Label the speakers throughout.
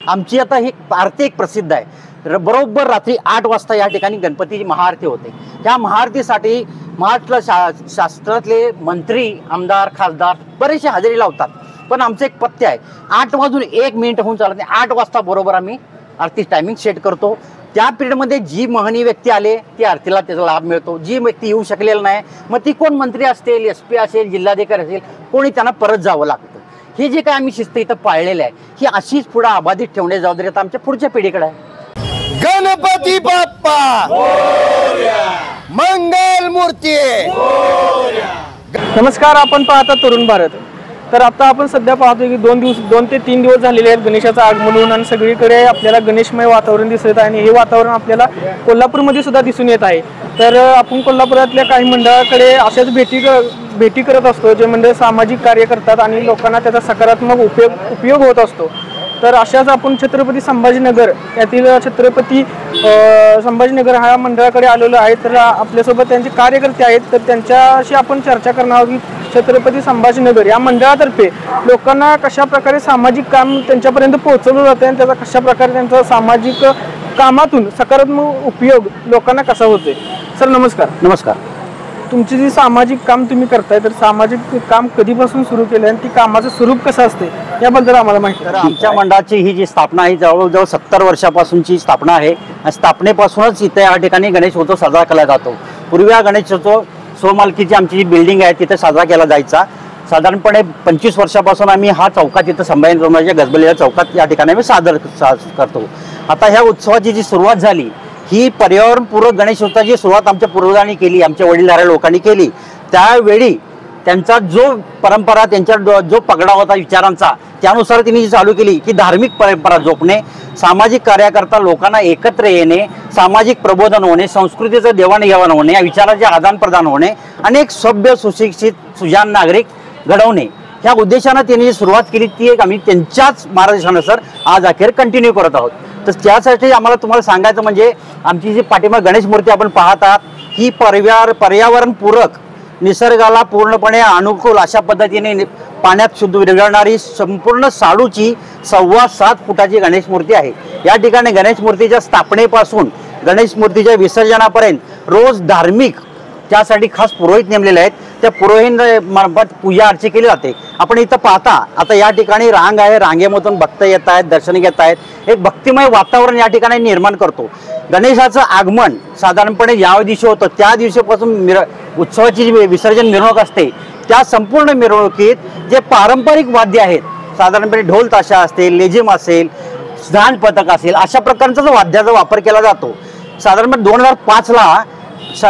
Speaker 1: आमची आता ही आरती एक प्रसिद्ध आहे। बरोबर रात्री 8 वाजता या ठिकाणी गणपतीची महाआरती होते। त्या महाआरतीसाठी महाराष्ट्र शास्त्रातले मंत्री, आमदार, खासदार बरेचसे हजेरी लावतात, पण आमचं एक पथ्य आहे, 8 वाजून 1 मिनिट होऊन चालत नाही, 8 वाजता बरोबर आम्ही आरती टायमिंग सेट करतो। त्या पिरियडमध्ये जी महनीय व्यक्ती आले ती आरतीला त्याचा लाभ मिळतो, जी व्यक्ती येऊ शकलेली नाही मग ती कोण मंत्री असतील, SP असेल, जिल्हाधिकारी असेल, कोणी त्यांना परत जावं लागतं। हे जे काय आम्ही शिस्त इथं पाळलेलं आहे ही अशीच पुढे अबाधित ठेवण्याची जबाबदारी आता आमच्या पुढच्या पिढीकडे आहे।
Speaker 2: गणपती बाप्पा मोरया, मंगल मूर्ती मोरया।
Speaker 3: नमस्कार, आपण पाहता तरुण भारत। तर आता आपण सध्या पाहतोय की 2 ते 3 दिवस झालेले आहेत गणेशाचं आगमन होऊन आणि सगळीकडे आपल्याला गणेशमय वातावरण दिसत आहे आणि हे वातावरण आपल्याला कोल्हापूरमध्ये सुद्धा दिसून येत आहे। तर आपण कोल्हापुरातल्या काही मंडळाकडे अशाच भेटी करत असतो, जे मंडळ सामाजिक कार्य करतात आणि लोकांना त्याचा सकारात्मक उपयोग होत असतो। तर अशाच आपण छत्रपती संभाजीनगर यातील छत्रपती संभाजीनगर ह्या मंडळाकडे आलेलो आहे। तर आपल्यासोबत त्यांचे कार्यकर्ते आहेत, तर त्यांच्याशी आपण चर्चा करणार आहोत की छत्रपती संभाजीनगर या मंडळातर्फे लोकांना कशा प्रकारे सामाजिक काम त्यांच्यापर्यंत पोहोचवलं जातं आणि त्याचा कशा प्रकारे त्यांचा सामाजिक कामातून सकारात्मक उपयोग लोकांना कसा होतोय। सर नमस्कार।
Speaker 1: नमस्कार।
Speaker 3: तुमची जी सामाजिक काम तुम्ही करताय, तर सामाजिक काम कधीपासून सुरू केलं आणि ती कामाचं स्वरूप कसं असते याबद्दल आम्हाला माहिती।
Speaker 1: तर आमच्या मंडळाची ही जी स्थापना आहे जवळजवळ 70 वर्षापासूनची स्थापना आहे आणि स्थापनेपासूनच इथे या ठिकाणी गणेशोत्सव साजरा केला जातो। पूर्वी हा गणेशोत्सव स्वमालकीची आमची जी बिल्डिंग आहे तिथे साजरा केला जायचा। साधारणपणे 25 वर्षापासून आम्ही हा चौकात इथं संभाजीनगरच्या गजबलेल्या चौकात या ठिकाणी आम्ही सादर करतो। आता ह्या उत्सवाची जी सुरुवात झाली ही पर्यावरणपूरक गणेशोत्सवाची सुरुवात आमच्या पूर्वजांनी केली, आमच्या वडीलधाऱ्या लोकांनी केली। त्यावेळी त्यांचा जो परंपरा, त्यांचा जो पगडा होता विचारांचा, त्यानुसार त्यांनी जी चालू केली की धार्मिक परंपरा जोपणे, सामाजिक कार्यकर्ता लोकांना एकत्र येणे, सामाजिक प्रबोधन होणे, संस्कृतीचं देवाणघेवाण होणे, या विचाराचे आदान प्रदान होणे, अनेक सभ्य सुशिक्षित सुजाण नागरिक घडवणे, ह्या उद्देशानं त्यांनी जी सुरुवात केली ती एक आम्ही त्यांच्याच मार्गदर्शनानुसार आज अखेर कंटिन्यू करत आहोत। तर त्यासाठी आम्हाला तुम्हाला सांगायचं म्हणजे आमची जी पाठीमागे गणेश मूर्ती आपण पाहत आहात ही पर्यावरणपूरक, निसर्गाला पूर्णपणे अनुकूल अशा पद्धतीने पाण्यात शुद्ध विरघळणारी संपूर्ण शाडूची 7.25 फुटाची गणेश मूर्ती आहे। या ठिकाणी गणेश मूर्तीच्या स्थापनेपासून गणेश मूर्तीच्या विसर्जनापर्यंत रोज धार्मिक त्यासाठी खास पुरोहित नेमलेले आहेत, त्या पुरोहित मार्फत पूजा अर्चा केली जाते। आपण इथं पाहता आता या ठिकाणी रांग आहे, रांगेमधून भक्त येत आहेत, दर्शन घेत आहेत, एक भक्तिमय वातावरण या ठिकाणी निर्माण करतो। गणेशाचं आगमन साधारणपणे ज्या दिवशी होतं त्या दिवशीपासून उत्सवाची जी विसर्जन मिरवणूक असते त्या संपूर्ण मिरवणुकीत जे पारंपरिक वाद्य आहेत, साधारणपणे ढोल ताशा असतील, लेझिम असेल, झांज पथक असेल, अशा प्रकारचा जो वाद्याचा वापर केला जातो। साधारणपणे 2005ला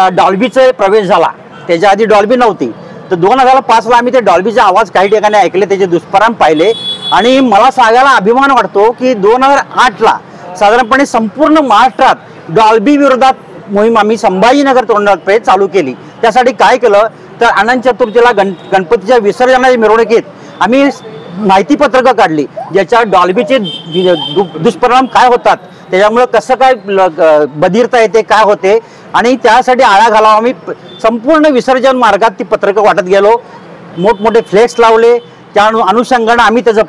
Speaker 1: डॉल्बीचा प्रवेश झाला, त्याच्या आधी डॉल्बी नव्हती। तर 2005ला आम्ही ते डॉल्बीचे आवाज काही ठिकाणी ऐकले, त्याचे दुष्परिणाम पाहिले आणि मला सांगायला अभिमान वाटतो की 2008ला साधारणपणे संपूर्ण महाराष्ट्रात डॉल्बी विरोधात मोहीम आम्ही संभाजीनगर तोंडात चालू केली। त्यासाठी काय केलं तर अनंत चतुर्थीला गणपतीच्या विसर्जनाच्या मिरवणुकीत आम्ही माहिती पत्रकं काढली, ज्याच्या डॉल्बीचे दुष्परिणाम काय होतात, त्याच्यामुळे कसं काय बधिरता येते, काय होते आणि त्यासाठी आळा घालावा आम्ही संपूर्ण विसर्जन मार्गात ती पत्रकं वाटत गेलो, मोठमोठे फ्लेक्स लावले। त्या अनुषंगाने आम्ही त्याचं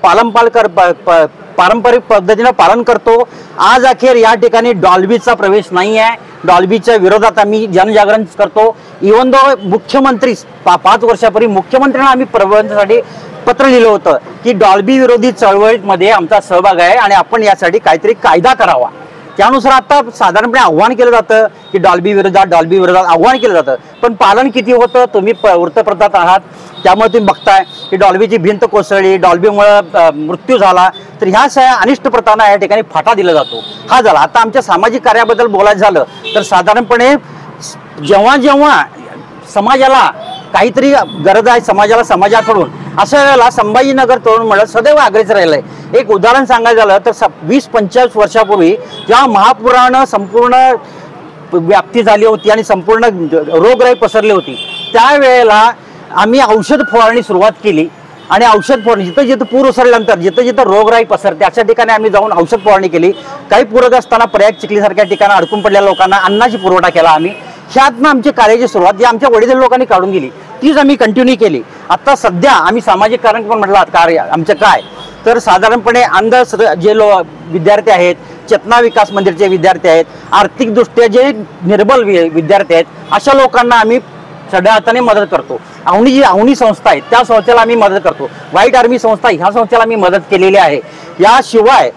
Speaker 1: पारंपरिक पद्धतीनं पालन करतो। आज अखेर या ठिकाणी डॉल्बीचा प्रवेश नाही आहे, डॉल्बीच्या विरोधात आम्ही जनजागरण करतो। इव्हन दो मुख्यमंत्री 5 वर्षापूर्वी मुख्यमंत्र्यांना आम्ही प्रबंधासाठी पत्र लिहिलं होतं की डॉल्बी विरोधी चळवळीमध्ये आमचा सहभाग आहे आणि आपण यासाठी काहीतरी कायदा करावा। त्यानुसार आता साधारणपणे आव्हान केलं जातं की डॉल्बी विरोधात आव्हान केलं जातं, पण पालन किती होतं तुम्ही वृत्तपत्रात आहात, त्यामुळे तुम्ही बघताय की डॉल्बीची भिंत कोसळली, डॉल्बीमुळे मृत्यू झाला, तर ह्या सगळ्या अनिष्ट प्रथांना या ठिकाणी फाटा दिला जातो। हा झाला। आता आमच्या सामाजिक कार्याबद्दल बोलायचं झालं तर साधारणपणे जेव्हा जेव्हा समाजाला काहीतरी गरज आहे समाजाकडून, अशा वेळेला संभाजीनगर तरुण मंडळ सदैव अग्रेसर राहिलंय। एक उदाहरण सांगायचं झालं तर 20-25 वर्षापूर्वी जेव्हा महापुरानं संपूर्ण व्याप्ती झाली होती आणि संपूर्ण रोगराई पसरली होती, त्यावेळेला आम्ही औषध फवारणी सुरुवात केली आणि औषध फवारणी जिथं जिथं पूर ओसरल्यानंतर जिथं जिथं रोगराई पसरते अशा ठिकाणी आम्ही जाऊन औषध फवारणी केली। काही पूरक असताना प्रयाग चिखलीसारख्या ठिकाणी अडकून पडलेल्या लोकांना अन्नाची पुरवठा केला आम्ही। ह्यातनं आमची कार्याची सुरुवात जी आमच्या वडील लोकांनी काढून गेली तीच आम्ही कंटिन्यू केली। आता सध्या आम्ही सामाजिक कारण पण म्हटलं कार्य आमचं काय तर साधारणपणे जे विद्यार्थी आहेत, चेतना विकास मंदिरचे विद्यार्थी आहेत, आर्थिकदृष्ट्या जे निर्बल विद्यार्थी आहेत, अशा लोकांना आम्ही सगळ्या हाताने मदत करतो. अवनी संस्था आहे त्या संस्थेला आम्ही मदत करतो. व्हाईट आर्मी संस्था ह्या संस्थेला आम्ही मदत केलेली आहे. याशिवाय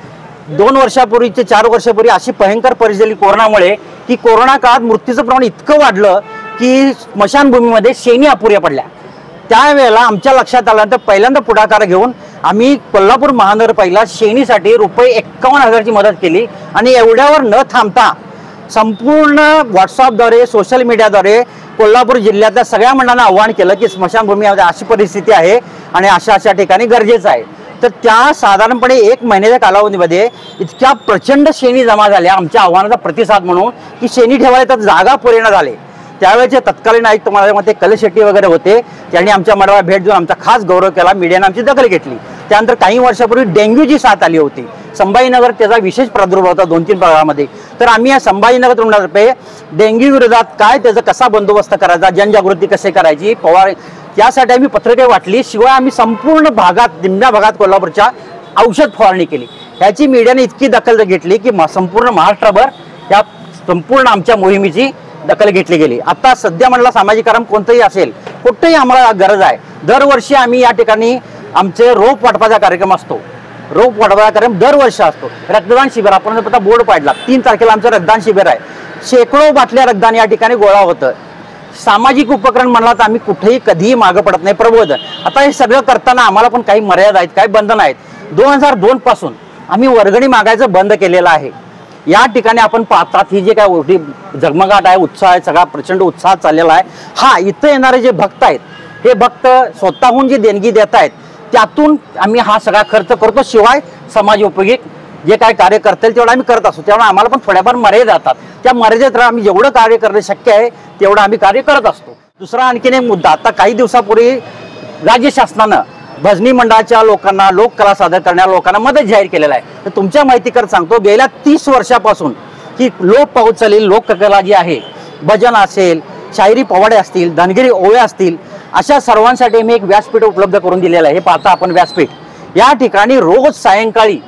Speaker 1: 2 वर्षापूर्वी ते 4 वर्षापूर्वी अशी भयंकर परिस्थिती कोरोनामुळे की कोरोना काळात मृत्यूचं प्रमाण इतकं वाढलं की स्मशानभूमीमध्ये शेणी अपुऱ्या पडल्या. त्यावेळेला आमच्या लक्षात आल्यानंतर पहिल्यांदा पुढाकार घेऊन आम्ही कोल्हापूर महानगरपालिकेला शेणीसाठी ₹51,000ची मदत केली. आणि एवढ्यावर न थांबता संपूर्ण व्हॉट्सअपद्वारे सोशल मीडियाद्वारे कोल्हापूर जिल्ह्यातल्या सगळ्या मंडळांना आव्हान केलं की स्मशानभूमीमध्ये अशी परिस्थिती आहे आणि अशा ठिकाणी गरजेचं आहे. तर त्या साधारणपणे 1 महिन्याच्या कालावधीमध्ये इतक्या प्रचंड शेणी जमा झाल्या आमच्या आव्हानाचा प्रतिसाद म्हणून की शेणी ठेवायला तर जागा पुरेना झाले. त्यावेळेचे तत्कालीन आयुक्त माझ्या मते कले शेट्टी वगैरे होते, त्यांनी आमच्या मंडळाला भेट देऊन आमचा खास गौरव केला. मीडियाने आमची दखल घेतली. त्यानंतर काही वर्षापूर्वी डेंग्यूची साथ आली होती संभाजीनगर, त्याचा विशेष प्रादुर्भाव होता 2-3 भागामध्ये. तर आम्ही या संभाजीनगर रुग्णालयातर्फे डेंग्यू विरोधात काय त्याचा कसा बंदोबस्त करायचा, जनजागृती कशी करायची, त्यासाठी आम्ही पत्रके वाटली. शिवाय आम्ही संपूर्ण भागात निम्म्या भागात कोल्हापूरच्या औषध फवारणी केली. याची मीडियाने इतकी दखल घेतली की संपूर्ण महाराष्ट्रभर या संपूर्ण आमच्या मोहिमेची दखल घेतली गेली. आता सध्या म्हणला सामाजिक काम कोणतंही असेल, कुठेही आम्हाला गरज आहे. दरवर्षी आम्ही या ठिकाणी आमचे रोप वाटपाचा कार्यक्रम असतो. रोप वाटपाचा कार्यक्रम दरवर्षी असतो. रक्तदान शिबिर आपण पता बोर्ड पाडला 3 तारखेला आमचं रक्तदान शिबिर आहे. शेकडो बाटल्या रक्तदान या ठिकाणी गोळा होतं. सामाजिक उपक्रम म्हणला तर आम्ही कुठेही कधीही मागं पडत नाही. प्रबोधन आता हे सगळं करताना आम्हाला पण काही मर्यादा आहेत, काही बंधन आहेत. 2002 पासून आम्ही वर्गणी मागायचं बंद केलेलं आहे. या ठिकाणी आपण पाहतात ही जे काय झगमगाट आहे, उत्साह आहे, सगळा प्रचंड उत्साह चाललेला आहे. हा इथं येणारे जे भक्त आहेत हे भक्त स्वतःहून जे देणगी देत आहेत त्यातून आम्ही हा सगळा खर्च करतो. शिवाय समाज उपयोगी जे काय कार्य करता येईल तेवढं आम्ही करत असतो. त्यामुळे आम्हाला पण थोड्याफार मर्यादा जातात. त्या मर्यादेत आम्ही जेवढं कार्य करणं शक्य आहे तेवढं आम्ही कार्य करत असतो. दुसरा आणखीन एक मुद्दा, आता काही दिवसापूर्वी राज्य शासनानं भजनी मंडळाच्या लोकांना, लोककला सादर करणाऱ्या लोकांना मदत जाहीर केलेला आहे. तर तुमच्या माहितीकर सांगतो, गेल्या 30 वर्षापासून ही लोक पाऊत चाललेली लोककला जी आहे, भजन असेल, शायरी पोवाडे असतील, धनगिरी ओवे असतील, अशा सर्वांसाठी मी एक व्यासपीठ उपलब्ध करून दिलेलं आहे. हे पाहता आपण व्यासपीठ. या ठिकाणी रोज सायंकाळी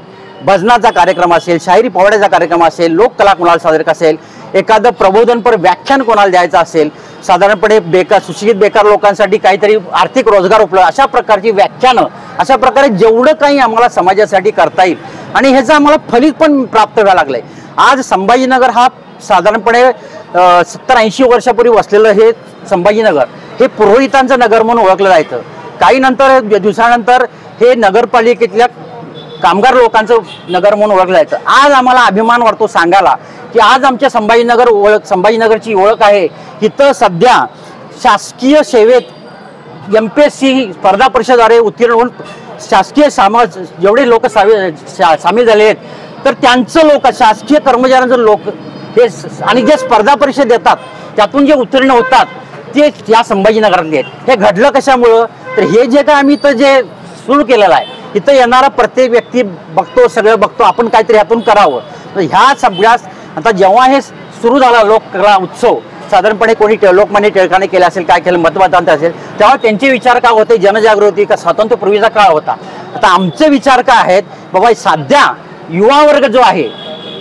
Speaker 1: भजनाचा कार्यक्रम असेल, शायरी पोवाड्याचा कार्यक्रम असेल, लोककला कोणाला सादर असेल, एखादं प्रबोधनपर व्याख्यान कोणाला द्यायचं असेल, साधारणपणे सुशिक्षित बेकार लोकांसाठी काहीतरी आर्थिक रोजगार उपलब्ध, अशा प्रकारची व्याख्यानं, अशा प्रकारे जेवढं काही आम्हाला समाजासाठी करता येईल आणि ह्याचं आम्हाला फलित पण प्राप्त व्हायला लागलंय. आज संभाजीनगर हा साधारणपणे 70-80 वर्षापूर्वी वसलेलं हे संभाजीनगर हे पुरोहितांचं नगर म्हणून ओळखलं जायचं. काही दिवसानंतर हे नगरपालिकेतल्या कामगार लोकांचं नगर म्हणून ओळखलं जायचं. आज आम्हाला अभिमान वाटतो सांगायला की आज आमच्या संभाजीनगरची ओळख आहे. इथं सध्या शासकीय सेवेत MPSC स्पर्धा परीक्षेद्वारे उत्तीर्ण होऊन शासकीय जेवढे लोक सामील झाले आहेत तर त्यांचं लोक, शासकीय कर्मचाऱ्यांचं लोक हे आणि जे स्पर्धा परीक्षा देतात त्यातून जे उत्तीर्ण होतात ते या संभाजीनगरातले आहेत. हे घडलं कशामुळं, तर हे जे काय आम्ही इथं जे सुरू केलेलं आहे, इथं येणारा प्रत्येक व्यक्ती बघतो, सगळं बघतो, आपण काहीतरी ह्यातून करावं. तर ह्या सगळ्या आता जेव्हा हे सुरू झाला लोककला उत्सव, साधारणपणे कोणी लोकमान्य टिळकाने केले असेल, काय केलं मतमतांतर असेल, तेव्हा त्यांचे विचार काय होते, जनजागृती का स्वातंत्र्यपूर्वीचा काळ होता. आता आमचे विचार काय आहेत, बाबा सध्या युवा वर्ग जो आहे,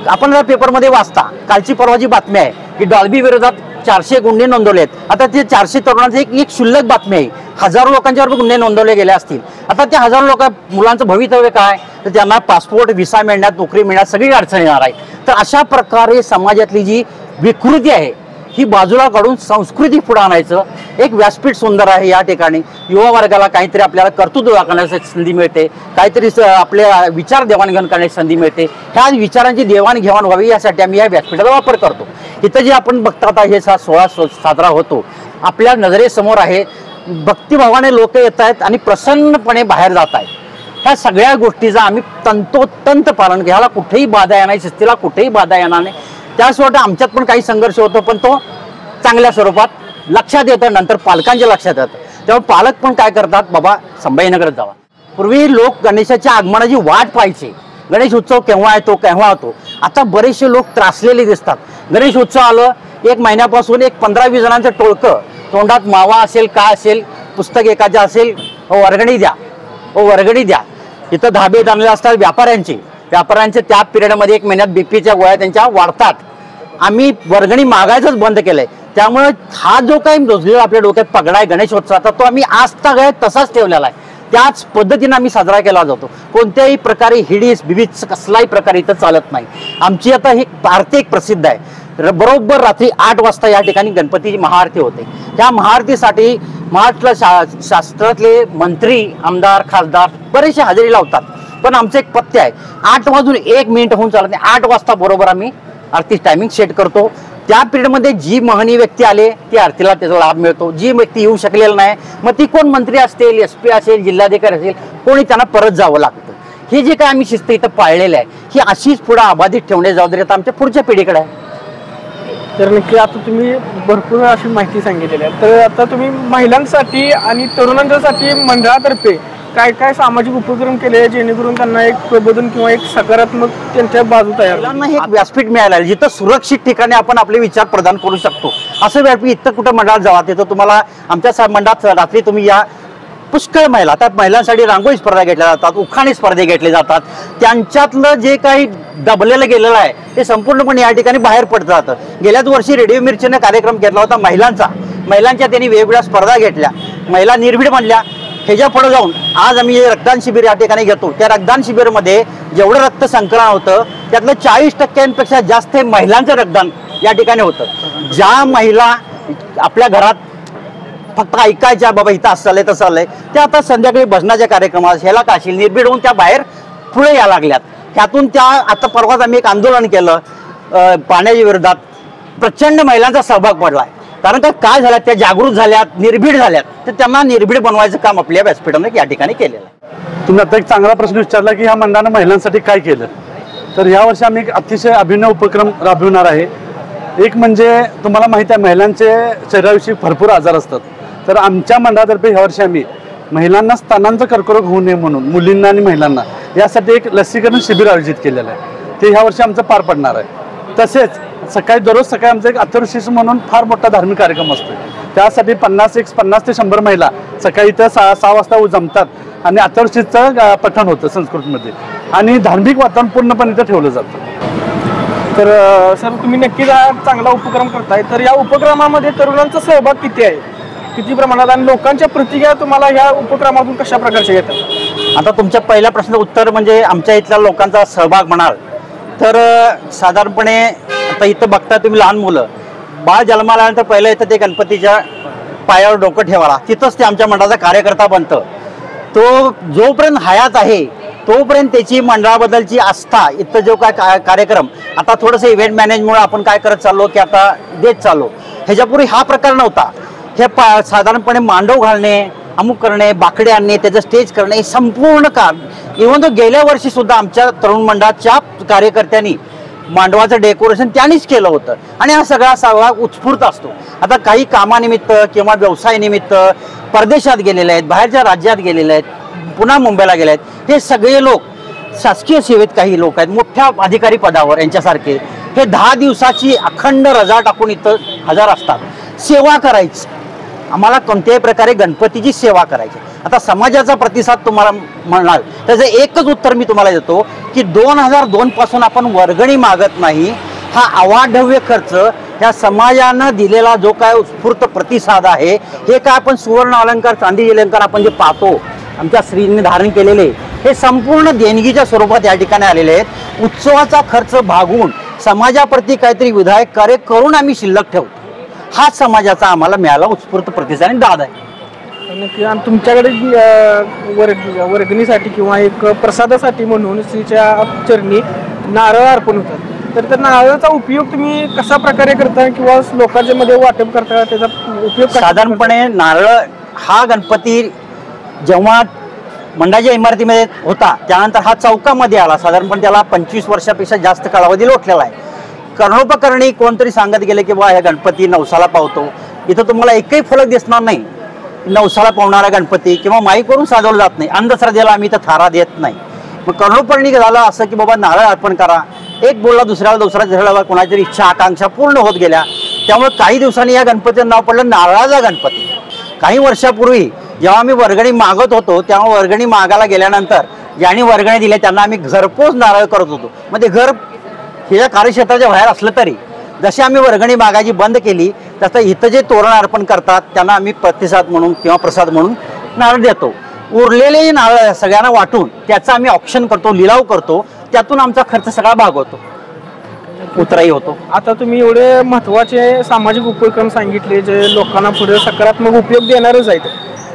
Speaker 1: आपण पेपरमध्ये वाचता, कालची परवाची बातमी आहे की डॉल्बी विरोधात 400 गुन्हे नोंदवलेत. आता ते 400 तरुणांची एक क्षुल्लक बातमी आहे. हजारो लोकांच्यावर गुन्हे नोंदवले गेले असतील. आता त्या हजारो मुलांचं भवितव्य काय, तर त्यांना पासपोर्ट, व्हिसा मिळण्यात, नोकरी मिळण्यात सगळी अडचण येणार आहे. तर अशा प्रकारे समाजातली जी विकृती आहे ही बाजूला काढून संस्कृती पुढे आणायचं एक व्यासपीठ सुंदर आहे. या ठिकाणी युवा वर्गाला काहीतरी आपल्याला कर्तृत्व दाखवण्याची संधी मिळते, काहीतरी आपल्या विचार देवाणघेवाण करण्याची संधी मिळते. ह्या विचारांची देवाणघेवाण व्हावी यासाठी आम्ही या व्यासपीठाचा वापर करतो. इथं जे आपण बघता आता हे 16 साजरा होतो, आपल्या नजरेसमोर आहे. भक्तिभावाने लोक येत आहेत आणि प्रसन्नपणे बाहेर जात आहेत. ह्या सगळ्या गोष्टीचा आम्ही तंतोतंत पालन, ह्याला कुठेही बाधा येणार नाही, शिस्तीला कुठेही बाधा येणार नाही. त्यासोबत आमच्यात पण काही संघर्ष होतो, पण तो चांगल्या स्वरूपात लक्षात येतं. नंतर पालकांच्या लक्षात येतं. तेव्हा पालक पण काय करतात, बाबा संभाजीनगरात जावा. पूर्वी लोक गणेशाच्या आगमनाची वाट पाहायचे, गणेश उत्सव केव्हा येतो केव्हा होतो. आता बरेचसे लोक त्रासलेले दिसतात. गणेश उत्सव आलं, 1 महिन्यापासून एक 15-20 जणांचं टोळकं, तोंडात मावा असेल, काय असेल, पुस्तक एखाद्या असेल, वर्गणी द्या, वर्गणी द्या. इथं धाबे बांधले असतात व्यापाऱ्यांचे त्या पिरियडमध्ये 1 महिन्यात बीपीच्या गोळ्या त्यांच्या वाढतात. आम्ही वर्गणी मागायचंच बंद केलंय. त्यामुळे हा जो काही रोजलेला आपल्या डोक्यात पगडा आहे गणेशोत्सवाचा, तो आम्ही आजता तसाच ठेवलेला आहे. त्याच पद्धतीने आम्ही साजरा केला जातो. कोणत्याही प्रकारे हिडीस बिबीस कसलाही प्रकार इथं चालत नाही. आमची आता ही आरती एक प्रसिद्ध आहे. बरोबर रात्री 8 वाजता या ठिकाणी गणपतीची महाआरती होते. त्या महाआरतीसाठी महाराष्ट्र शास्त्रातले मंत्री, आमदार, खासदार बरेचसे हजेरी लावतात. पण आमचं एक पथ्य आहे, 8 वाजून 1 मिनिट होऊन चालत नाही, 8 वाजता बरोबर आम्ही आरती टायमिंग सेट करतो. त्या पिरियडमध्ये जी महनीय व्यक्ती आले ती आरतीला त्याचा लाभ मिळतो. जी व्यक्ती येऊ शकलेली नाही, मग ती कोण मंत्री असतील, SP असेल, जिल्हाधिकारी असेल, कोणी त्यांना परत जावं लागतं. हे जे काय आम्ही शिस्त इथं पाळलेलं आहे, ही अशीच पुढे अबाधित ठेवण्याची जबाबदारी आता आमच्या पुढच्या पिढीकडे आहे.
Speaker 3: तर नक्की आता तुम्ही भरपूर अशी माहिती सांगितलेली आहे. तर आता तुम्ही महिलांसाठी आणि तरुणांसाठी मंडळातर्फे काय काय सामाजिक उपक्रम केले जेणेकरून त्यांना एक प्रबोधन किंवा एक सकारात्मक त्यांच्या बाजू तयार
Speaker 1: मुलांना एक व्यासपीठ मिळालं आहे जिथं सुरक्षित ठिकाणी आपण आपले विचार प्रदान करू शकतो. असं व्यासपीठ इथं कुठं मंडळात जावा तिथं तुम्हाला आमच्या मंडळात रात्री तुम्ही या पुष्कळ महिला त्यात महिलांसाठी रांगोळी स्पर्धा घेतल्या जातात, उखाणी स्पर्धे घेतले जातात. त्यांच्यातलं जे काही दबलेलं गेलेलं आहे ते संपूर्णपणे या ठिकाणी बाहेर पडत जातं. गेल्याच वर्षी रेडिओ मिरचीने कार्यक्रम घेतला होता महिलांच्या त्यांनी वेगवेगळ्या स्पर्धा घेतल्या, महिला निर्भीड बनल्या. ह्याच्या पुढे जाऊन आज आम्ही रक्तदान शिबिर या ठिकाणी घेतो. त्या रक्तदान शिबिरमध्ये जेवढं रक्त संकलन होतं त्यातलं 40% जास्त हे महिलांचं रक्तदान या ठिकाणी होतं. ज्या महिला आपल्या घरात फक्त ऐकायच्या बाबा इथं असं चाललंय तसं चाललंय, त्या आता संध्याकाळी भजनाच्या कार्यक्रमात ह्याला काशील निर्भीड होऊन त्या बाहेर पुढे यायला लागल्यात. त्यातून त्या आता परवाच आम्ही एक आंदोलन केलं पाण्याच्या विरोधात. प्रचंड महिलांचा सहभाग पडलाय. कारण काय झालं, त्या जागृत झाल्यात, निर्भीड झाल्यात, तर त्यांना निर्भीड बनवायचं काम आपल्या व्यासपीठाने या ठिकाणी केलेलं आहे.
Speaker 4: तुम्ही आता एक चांगला प्रश्न विचारला की ह्या मंडळानं महिलांसाठी काय केलं. तर यावर्षी आम्ही एक अतिशय अभिनव उपक्रम राबविणार आहे. एक म्हणजे तुम्हाला माहिती आहे महिलांचे शरीराविषयी भरपूर आजार असतात. तर आमच्या मंडळातर्फे ह्यावर्षी आम्ही महिलांना स्तनांचा कर्करोग होऊ नये म्हणून मुलींना आणि महिलांना यासाठी एक लसीकरण शिबिर आयोजित केलेलं आहे. ते ह्यावर्षी आमचं पार पडणार आहे. तसेच दररोज सकाळी आमचं एक अथर्वशीर्ष म्हणून फार मोठा धार्मिक कार्यक्रम असतो. त्यासाठी 50 ते 100 महिला सकाळी इथं 6 वाजता जमतात आणि अथर्वशीर्षचं पठण होतं संस्कृतमध्ये आणि धार्मिक वातावरण पूर्णपणे इथं ठेवलं जातं.
Speaker 3: तर सर तुम्ही नक्कीच हा चांगला उपक्रम करताय. तर या उपक्रमामध्ये तरुणांचा सहभाग किती आहे, किती प्रमाणात, आणि लोकांच्या प्रतिक्रिया तुम्हाला ह्या उपक्रमातून कशा प्रकारचे येतात?
Speaker 1: आता तुमच्या पहिल्या प्रश्न उत्तर म्हणजे आमच्या इथल्या लोकांचा सहभाग म्हणाल तर साधारणपणे आता इथं बघता तुम्ही लहान मुलं बाळ जन्माला आल्यानंतर पहिलं इथं ते गणपतीच्या पायावर डोकं ठेवायला तिथंच ते आमच्या मंडळाचा कार्यकर्ता बनतं. तो जोपर्यंत हयात आहे तोपर्यंत त्याची मंडळाबद्दलची आस्था इथं जो काय कार्यक्रम आता थोडंसं इव्हेंट मॅनेजमुळे आपण काय करत चाललो की आता देत चाललो. ह्याच्यापूर्वी हा प्रकार नव्हता. हे साधारणपणे मांडव घालणे, अमुक करणे, बाकडे आणणे, त्याचं स्टेज करणे, हे संपूर्ण काम इव्हन तो गेल्या वर्षी सुद्धा आमच्या तरुण मंडळाच्या कार्यकर्त्यांनी मांडवाचं डेकोरेशन त्यांनीच केलं होतं. आणि हा सगळा सहभाग उत्स्फूर्त असतो. आता काही कामानिमित्त किंवा व्यवसायानिमित्त परदेशात गेलेले आहेत, बाहेरच्या राज्यात गेलेले आहेत, पुन्हा मुंबईला गेले आहेत, हे सगळे लोक शासकीय सेवेत काही लोक आहेत मोठ्या अधिकारी पदावर, यांच्यासारखे हे 10 दिवसाची अखंड रजा टाकून इथं हजर असतात. सेवा करायची, आम्हाला कोणत्याही प्रकारे गणपतीची सेवा करायची. आता समाजाचा प्रतिसाद तुम्हाला म्हणाल त्याचं एकच उत्तर मी तुम्हाला देतो की 2002 पासून आपण वर्गणी मागत नाही. हा अवाढव्य खर्च ह्या समाजानं दिलेला जो काय उत्स्फूर्त प्रतिसाद आहे, हे काय आपण सुवर्ण अलंकार, चांदी अलंकार आपण जे पाहतो आमच्या स्त्रीने धारण केलेले, हे संपूर्ण देणगीच्या स्वरूपात या ठिकाणी आलेले आहेत. उत्सवाचा खर्च भागवून समाजाप्रती काहीतरी विधायक कार्य करून आम्ही शिल्लक ठेवतो. हाच समाजाचा आम्हाला मिळाला उत्स्फूर्त प्रतिसाद आणि दाद आहे.
Speaker 3: आणि तुमच्याकडे वर्गणीसाठी किंवा एक प्रसादासाठी म्हणून श्रीच्या चरणी नारळ अर्पण होतात. तर त्या नारळाचा उपयोग तुम्ही कशा प्रकारे करता किंवा लोकांच्या मध्ये वाटप करता, त्याचा उपयोग
Speaker 1: साधारणपणे नारळ हा गणपती जेव्हा मंडळाच्या इमारतीमध्ये होता त्यानंतर हा चौकामध्ये आला. साधारणपणे त्याला 25 वर्षापेक्षा जास्त कालावधी लोटलेला आहे. कर्णोपकरणी कोणतरी सांगत गेले की बा ह्या गणपती नवसाला पावतो. इथं तुम्हाला एकही फलक दिसणार नाही नवसाला पावणारा गणपती किंवा माईकवरून साजवला जात नाही. अंधश्रद्धेला आम्ही इथं थारा देत नाही. मग कर्णोपकरणी झालं असं की बाबा नारळ अर्पण करा. एक बोलला दुसऱ्याला, दुसरा तिसऱ्याला, कोणाची इच्छा आकांक्षा पूर्ण होत गेल्या. त्यामुळे काही दिवसांनी या गणपतीचं नाव पडलं नारळाचा गणपती. काही वर्षापूर्वी जेव्हा आम्ही वर्गणी मागत होतो तेव्हा वर्गणी मागायला गेल्यानंतर ज्यांनी वर्गणी दिल्या त्यांना आम्ही घरपोच नारळ करत होतो. म्हणजे घर ह्या कार्यक्षेत्राच्या बाहेर असलं तरी जशी आम्ही वर्गणी मागायची बंद केली तसं इथं जे तोरण अर्पण करतात त्यांना आम्ही प्रतिसाद म्हणून किंवा प्रसाद म्हणून नारळ देतो. उरलेले नारळ सगळ्यांना वाटून त्याचा आम्ही ऑप्शन करतो, लिलाव करतो, त्यातून आमचा खर्च सगळा भागवतो, उतराई होतो.
Speaker 3: आता तुम्ही एवढे महत्त्वाचे सामाजिक उपक्रम सांगितले जे लोकांना पुढे सकारात्मक उपयोग देणारच आहेत,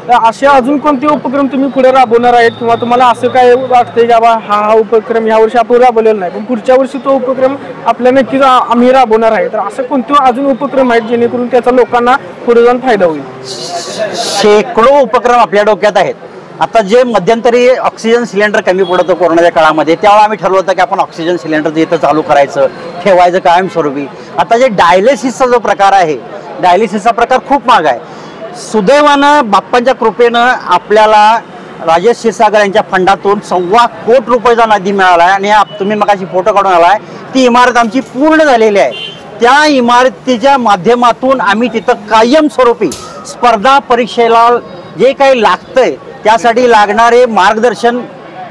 Speaker 3: तर असे अजून कोणते उपक्रम तुम्ही पुढे राबवणार आहेत किंवा तुम्हाला असं काय वाटतंय की बाबा हा उपक्रम ह्या वर्षी आपण राबवलेला नाही पण पुढच्या वर्षी तो उपक्रम आपल्या नक्कीच आम्ही राबवणार आहे, तर असं कोणते अजून उपक्रम आहेत जेणेकरून त्याचा लोकांना पुढे जाऊन फायदा होईल?
Speaker 1: शेकडो उपक्रम आपल्या डोक्यात आहेत. आता जे मध्यंतरी ऑक्सिजन सिलेंडर कमी पडत होतं कोरोनाच्या काळामध्ये, त्यावेळेला आम्ही ठरवलं होतं की आपण ऑक्सिजन सिलेंडर इथं चालू करायचं, ठेवायचं कायमस्वरूपी. आता जे डायलिसिसचा जो प्रकार आहे, डायलिसिसचा प्रकार खूप महाग आहे. सुदैवानं बाप्पांच्या कृपेनं आपल्याला राजेश क्षीरसागर यांच्या फंडातून 1.25 कोटी रुपयाचा निधी मिळाला आहे आणि तुम्ही मगाशी फोटो काढून आलाय, ती इमारत आमची पूर्ण झालेली आहे. त्या इमारतीच्या माध्यमातून आम्ही तिथं कायमस्वरूपी स्पर्धा परीक्षेला जे काही लागतंय त्यासाठी लागणारे मार्गदर्शन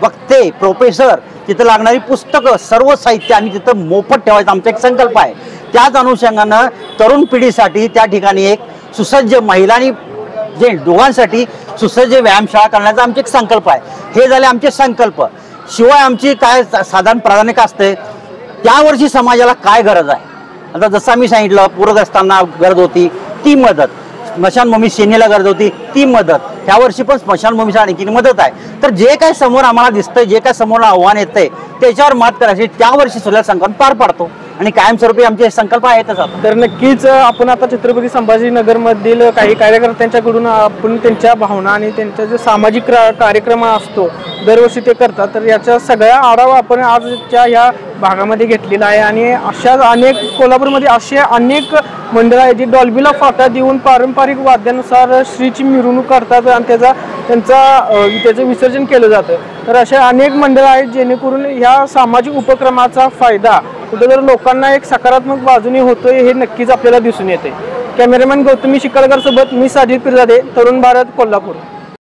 Speaker 1: वक्ते, प्रोफेसर, तिथं लागणारी पुस्तकं, सर्व साहित्य आम्ही तिथं मोफत ठेवायचा आमचा एक संकल्प आहे. त्याच अनुषंगानं तरुण पिढीसाठी त्या ठिकाणी एक सुसज्ज महिलांनी जे दोघांसाठी सुसज्ज व्यायामशाळा करण्याचा आमचा एक संकल्प आहे. हे झाले आमचे संकल्प. शिवाय आमची काय साधारण प्राधान्य असते, त्यावर्षी समाजाला काय गरज आहे. आता जसं आम्ही सांगितलं, पूरग्रस्तांना गरज होती ती मदत, स्मशानभूमी सेनेला गरज होती ती मदत, ह्यावर्षी पण स्मशानभूमीची आणखी मदत आहे. तर जे काय समोर आम्हाला दिसतंय, जे काय समोर आव्हान येतंय त्याच्यावर मात करायची त्यावर्षी सुद्धा संकल्प पार पाडतो आणि कायमस्वरूपी आमचे संकल्प आहेतच.
Speaker 3: तर नक्कीच आपण आता छत्रपती संभाजीनगरमधील काही कार्यकर्त्यांच्याकडून आपण त्यांच्या भावना आणि त्यांचा जे सामाजिक कार्यक्रम असतो दरवर्षी ते करतात, तर याचा सगळा आढावा आपण आजच्या ह्या भागामध्ये घेतलेला आहे. आणि अशा अनेक कोल्हापूरमध्ये असे अनेक मंडळं आहेत जी डॉल्बीला फाटा देऊन पारंपरिक वाद्यानुसार श्रीची मिरवणूक करतात आणि त्याचं विसर्जन केलं जातं. तर अशा अनेक मंडळं आहेत जेणेकरून ह्या सामाजिक उपक्रमाचा फायदा कुठेतरी लोकांना एक सकारात्मक बाजूने होतोय हे नक्कीच आपल्याला दिसून येते. कॅमेरामॅन गौतमी शिकळकर सोबत मी साजिद पिरजादे, तरुण भारत, कोल्हापूर.